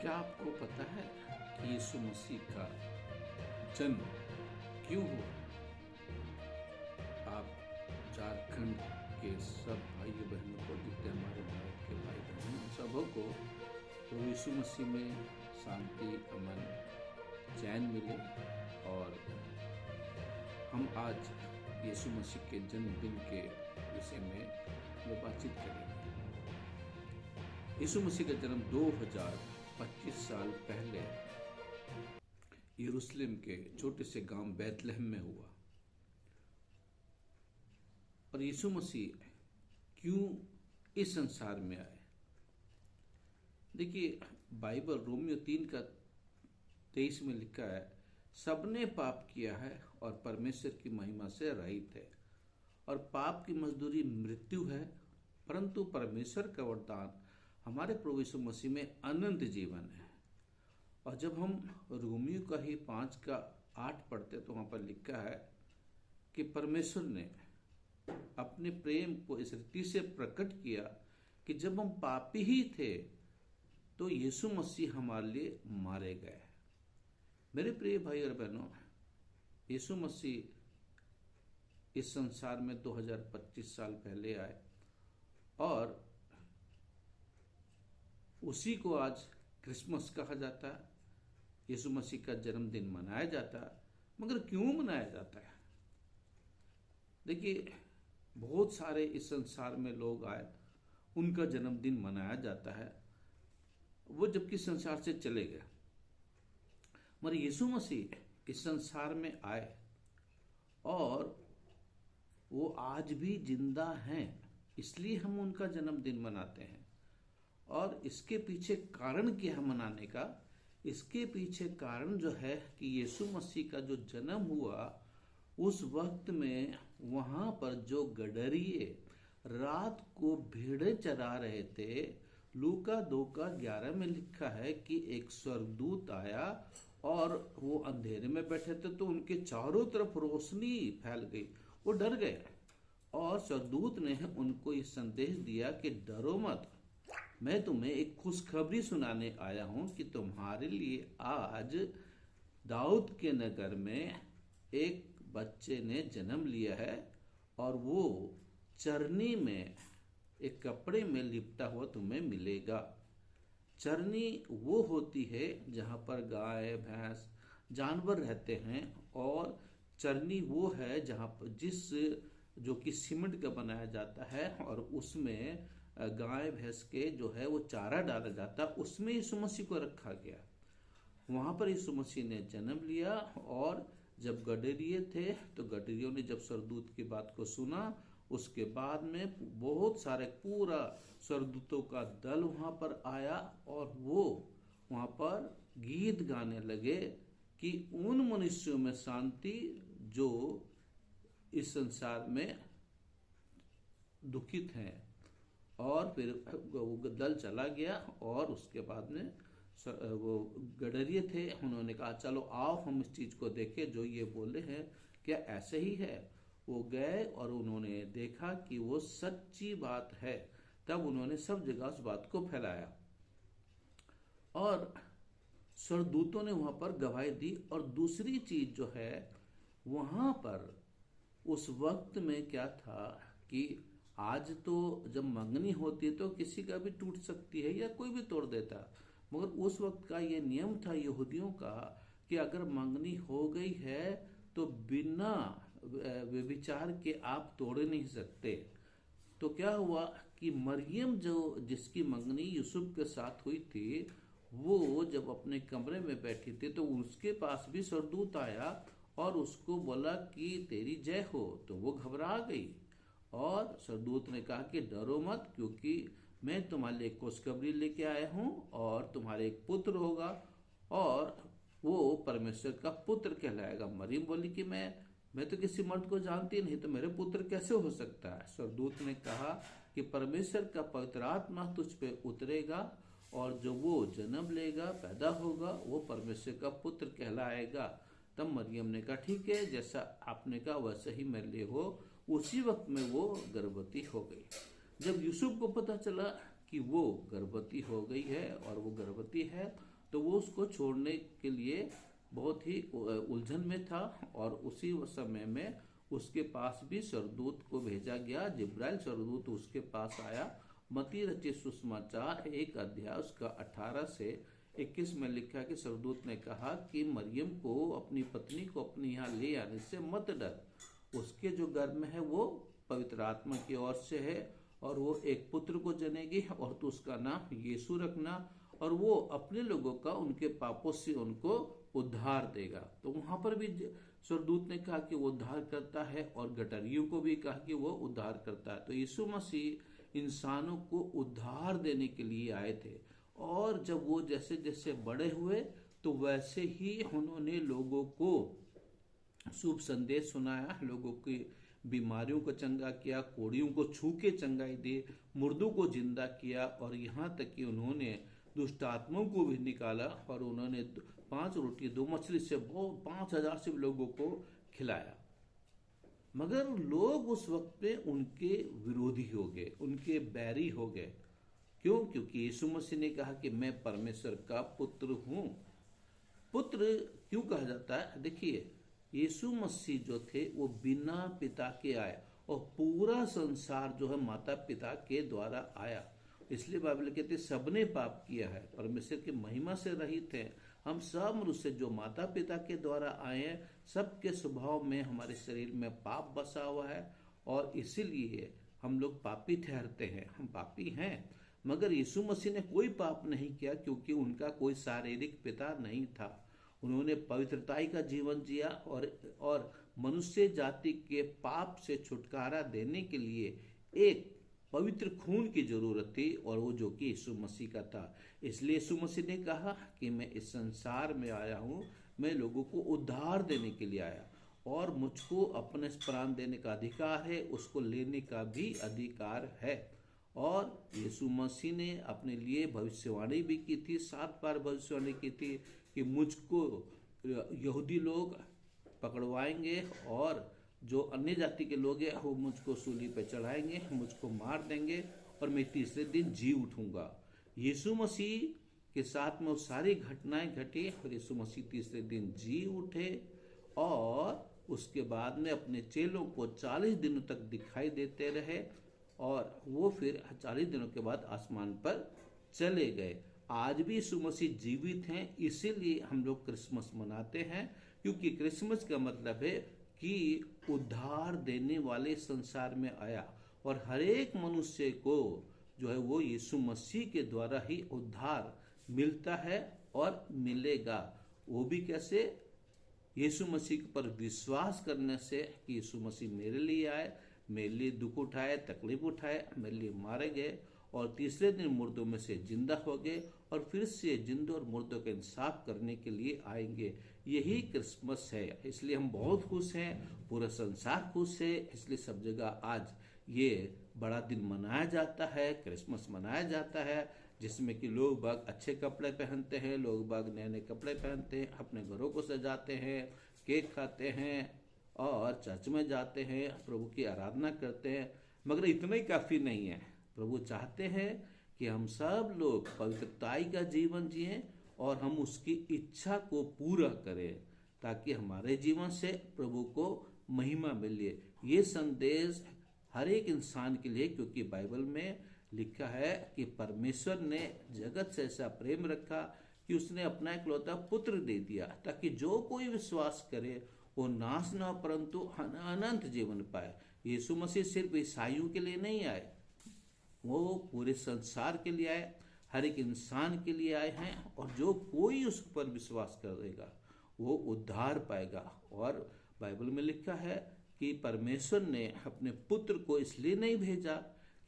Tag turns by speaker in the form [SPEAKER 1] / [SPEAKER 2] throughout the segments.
[SPEAKER 1] क्या आपको पता है कि यीशु मसीह का जन्म क्यों हुआ? आप झारखंड के सब भाइयों बहनों को देखते हैं, हमारे भारत के भाई बहनों सबों को तो यीशु मसीह में शांति, अमन, चैन मिले। और हम आज यीशु मसीह के जन्मदिन के विषय में बातचीत करेंगे। यीशु मसीह का जन्म 2025 साल पहले यरूशलेम के छोटे से गांव बैतलहम में हुआ। और यीशु मसीह क्यों इस संसार में आए? देखिए, बाइबल रोमियो 3:23 में लिखा है, सबने पाप किया है और परमेश्वर की महिमा से रहित है, और पाप की मजदूरी मृत्यु है, परंतु परमेश्वर का वरदान हमारे प्रभु यीशु मसीह में अनंत जीवन है। और जब हम रोमियो का ही 5:8 पढ़ते तो वहां पर लिखा है कि परमेश्वर ने अपने प्रेम को इस रीति से प्रकट किया कि जब हम पापी ही थे तो यीशु मसीह हमारे लिए मारे गए। मेरे प्रिय भाई और बहनों, यीशु मसीह इस संसार में 2025 साल पहले आए और उसी को आज क्रिसमस कहा जाता है। यीशु मसीह का जन्मदिन मनाया जाता है। मगर क्यों मनाया जाता है? देखिए, बहुत सारे इस संसार में लोग आए, उनका जन्मदिन मनाया जाता है, वो जबकि संसार से चले गए। मगर यीशु मसीह इस संसार में आए और वो आज भी जिंदा हैं, इसलिए हम उनका जन्मदिन मनाते हैं। और इसके पीछे कारण क्या है मनाने का? इसके पीछे कारण जो है कि यीशु मसीह का जो जन्म हुआ उस वक्त में वहां पर जो गडरिये रात को भेड़ें चरा रहे थे, लूका 2:11 में लिखा है कि एक स्वर्गदूत आया और वो अंधेरे में बैठे थे तो उनके चारों तरफ रोशनी फैल गई, वो डर गए। और स्वर्गदूत ने उनको ये संदेश दिया कि डरो मत, मैं तुम्हें एक खुशखबरी सुनाने आया हूं कि तुम्हारे लिए आज दाऊद के नगर में एक बच्चे ने जन्म लिया है और वो चरनी में एक कपड़े में लिपटा हुआ तुम्हें मिलेगा। चरनी वो होती है जहां पर गाय, भैंस, जानवर रहते हैं, और चरनी वो है जहां पर जो कि सीमेंट का बनाया जाता है और उसमें गाय भैंस के जो है वो चारा डाला जाता, उसमें यीशु मसीह को रखा गया। वहां पर यीशु मसीह ने जन्म लिया। और जब गडरिये थे तो गडरियों ने जब स्वर्गदूत की बात को सुना, उसके बाद में बहुत सारे पूरा स्वर्गदूतों का दल वहां पर आया और वो वहां पर गीत गाने लगे कि उन मनुष्यों में शांति जो इस संसार में दुखित हैं। और फिर वो दल चला गया और उसके बाद में वो गडरिये थे, उन्होंने कहा चलो आओ हम इस चीज को देखें जो ये बोले हैं क्या ऐसे ही है। वो गए और उन्होंने देखा कि वो सच्ची बात है। तब उन्होंने सब जगह उस बात को फैलाया और स्वर्गदूतों ने वहां पर गवाही दी। और दूसरी चीज जो है, वहां पर उस वक्त में क्या था कि आज तो जब मंगनी होती है तो किसी का भी टूट सकती है या कोई भी तोड़ देता, मगर उस वक्त का ये नियम था यहूदियों का कि अगर मंगनी हो गई है तो बिना व्यभिचार के आप तोड़ नहीं सकते। तो क्या हुआ कि मरियम जिसकी मंगनी यूसुफ के साथ हुई थी, वो जब अपने कमरे में बैठी थी तो उसके पास भी स्वर्गदूत आया और उसको बोला कि तेरी जय हो। तो वो घबरा गई और स्वर्गदूत ने कहा कि डरो मत, क्योंकि मैं तुम्हारे लिए खुशखबरी लेके आया हूं और तुम्हारे एक पुत्र होगा और वो परमेश्वर का पुत्र कहलाएगा। मरियम बोली कि मैं तो किसी मर्द को जानती नहीं, तो मेरे पुत्र कैसे हो सकता है? स्वर्गदूत ने कहा कि परमेश्वर का पवित्र आत्मा तुझ पे उतरेगा और जो वो जन्म लेगा, पैदा होगा, वो परमेश्वर का पुत्र कहलाएगा। तब मरियम ने कहा ठीक है, जैसा आपने कहा वैसे ही मेरे लिए हो। उसी वक्त में वो गर्भवती हो गई। जब यूसुफ को पता चला कि वो गर्भवती हो गई है और वो गर्भवती है, तो वो उसको छोड़ने के लिए बहुत ही उलझन में था। और उसी समय में उसके पास भी स्वर्गदूत को भेजा गया। जिब्राइल स्वर्गदूत उसके पास आया। मत्ती रचित सुसमाचार 1 अध्याय उसका 18 से 21 में लिखा कि स्वर्गदूत ने कहा कि मरियम को, अपनी पत्नी को अपने यहाँ ले आने से मत डर। उसके जो गर्भ में है वो पवित्र आत्मा की ओर से है, और वो एक पुत्र को जनेगी, और तो उसका नाम यीशु रखना, और वो अपने लोगों का उनके पापों से उनको उद्धार देगा। तो वहां पर भी स्वर्गदूत ने कहा कि वो उद्धार करता है, और गटरियों को भी कहा कि वो उद्धार करता है। तो यीशु मसीह इंसानों को उद्धार देने के लिए आए थे, और जब वो जैसे जैसे बड़े हुए तो वैसे ही उन्होंने लोगों को शुभ संदेश सुनाया, लोगों की बीमारियों को चंगा किया, कोड़ियों को छू के चंगाई दी, मुर्दों को जिंदा किया, और यहाँ तक कि उन्होंने दुष्ट आत्माओं को भी निकाला, और उन्होंने 5 रोटी 2 मछली से 5,000 से लोगों को खिलाया। मगर लोग उस वक्त पे उनके विरोधी हो गए, उनके बैरी हो गए। क्यों? क्योंकि यीशु मसीह ने कहा कि मैं परमेश्वर का पुत्र हूं। पुत्र क्यों कहा जाता है? देखिए, यीशु मसीह जो थे वो बिना पिता के आए, और पूरा संसार जो है माता पिता के द्वारा आया। इसलिए बाइबल कहते सबने पाप किया है, परमेश्वर की महिमा से रहित है। हम सब मनुष्य जो माता पिता के द्वारा आए हैं, सबके स्वभाव में हमारे शरीर में पाप बसा हुआ है, और इसीलिए हम लोग पापी ठहरते हैं। हम पापी हैं। मगर यीशु मसीह ने कोई पाप नहीं किया, क्योंकि उनका कोई शारीरिक पिता नहीं था। उन्होंने पवित्रताई का जीवन जिया, और मनुष्य जाति के पाप से छुटकारा देने के लिए एक पवित्र खून की जरूरत थी, और वो जो कि यीशु मसीह का था। इसलिए यीशु मसीह ने कहा कि मैं इस संसार में आया हूँ, मैं लोगों को उद्धार देने के लिए आया, और मुझको अपने प्राण देने का अधिकार है, उसको लेने का भी अधिकार है। और यीशु मसीह ने अपने लिए भविष्यवाणी भी की थी, 7 बार भविष्यवाणी की थी कि मुझको यहूदी लोग पकड़वाएंगे, और जो अन्य जाति के लोग हैं वो मुझको सूली पे चढ़ाएंगे, मुझको मार देंगे, और मैं तीसरे दिन जी उठूंगा। यीशु मसीह के साथ में वो सारी घटनाएं घटी, और यीशु मसीह तीसरे दिन जी उठे, और उसके बाद में अपने चेलों को 40 दिनों तक दिखाई देते रहे, और वो फिर 40 दिनों के बाद आसमान पर चले गए। आज भी यीशु मसीह जीवित हैं, इसीलिए हम लोग क्रिसमस मनाते हैं, क्योंकि क्रिसमस का मतलब है कि उद्धार देने वाले संसार में आया, और हर एक मनुष्य को जो है वो यीशु मसीह के द्वारा ही उद्धार मिलता है और मिलेगा। वो भी कैसे? यीशु मसीह पर विश्वास करने से कि यीशु मसीह मेरे लिए आए, मेरे लिए दुख उठाए, तकलीफ उठाए, मेरे लिए मारे गए, और तीसरे दिन मुर्दों में से जिंदा हो गए, और फिर से जिंदों और मुर्दों का इंसाफ करने के लिए आएंगे। यही क्रिसमस है। इसलिए हम बहुत खुश हैं, पूरा संसार खुश है। इसलिए सब जगह आज ये बड़ा दिन मनाया जाता है, क्रिसमस मनाया जाता है, जिसमें कि लोग बाग अच्छे कपड़े पहनते हैं, लोग बाग नए नए कपड़े पहनते हैं, अपने घरों को सजाते हैं, केक खाते हैं, और चर्च में जाते हैं, प्रभु की आराधना करते हैं। मगर इतना ही काफी नहीं है। प्रभु चाहते हैं कि हम सब लोग पवित्रताई का जीवन जिएं, और हम उसकी इच्छा को पूरा करें, ताकि हमारे जीवन से प्रभु को महिमा मिले। ये संदेश हर एक इंसान के लिए, क्योंकि बाइबल में लिखा है कि परमेश्वर ने जगत से ऐसा प्रेम रखा कि उसने अपना इकलौता पुत्र दे दिया, ताकि जो कोई विश्वास करे वो नाश न परंतु अनंत जीवन पाए। यीशु मसीह सिर्फ ईसाइयों के लिए नहीं आए, वो पूरे संसार के लिए आए, हर एक इंसान के लिए आए हैं, और जो कोई उस पर विश्वास करेगा वो उद्धार पाएगा। और बाइबल में लिखा है कि परमेश्वर ने अपने पुत्र को इसलिए नहीं भेजा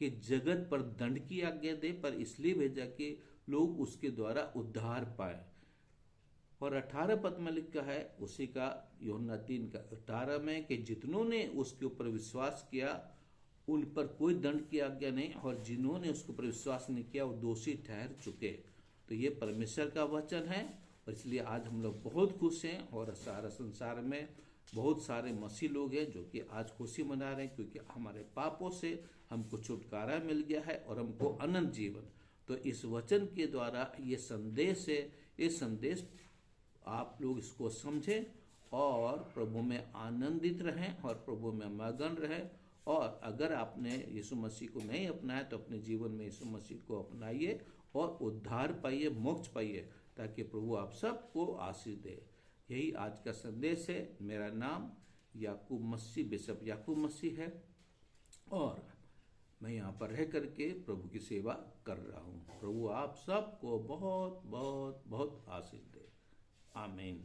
[SPEAKER 1] कि जगत पर दंड की आज्ञा दे, पर इसलिए भेजा कि लोग उसके द्वारा उद्धार पाए। और 18 पद में लिखा है उसी का, यूहन्ना 3:18 में, कि जितनों ने उसके ऊपर विश्वास किया उन पर कोई दंड की आज्ञा नहीं, और जिन्होंने उसके ऊपर विश्वास नहीं किया वो दोषी ठहर चुके। तो ये परमेश्वर का वचन है, और इसलिए आज हम लोग बहुत खुश हैं। और सारा संसार में बहुत सारे मसीह लोग हैं जो कि आज खुशी मना रहे हैं, क्योंकि हमारे पापों से हमको छुटकारा मिल गया है और हमको अनंत जीवन। तो इस वचन के द्वारा ये संदेश है, ये संदेश आप लोग इसको समझें और प्रभु में आनंदित रहें और प्रभु में मगन रहें। और अगर आपने यीशु मसीह को नहीं अपनाया तो अपने जीवन में यीशु मसीह को अपनाइए और उद्धार पाइए, मोक्ष पाइए, ताकि प्रभु आप सबको आशीष दे। यही आज का संदेश है। मेरा नाम याकूब मसीह, बिशप याकूब मसीह है और मैं यहाँ पर रह करके प्रभु की सेवा कर रहा हूँ। प्रभु आप सबको बहुत बहुत बहुत आशीष दे। आमीन।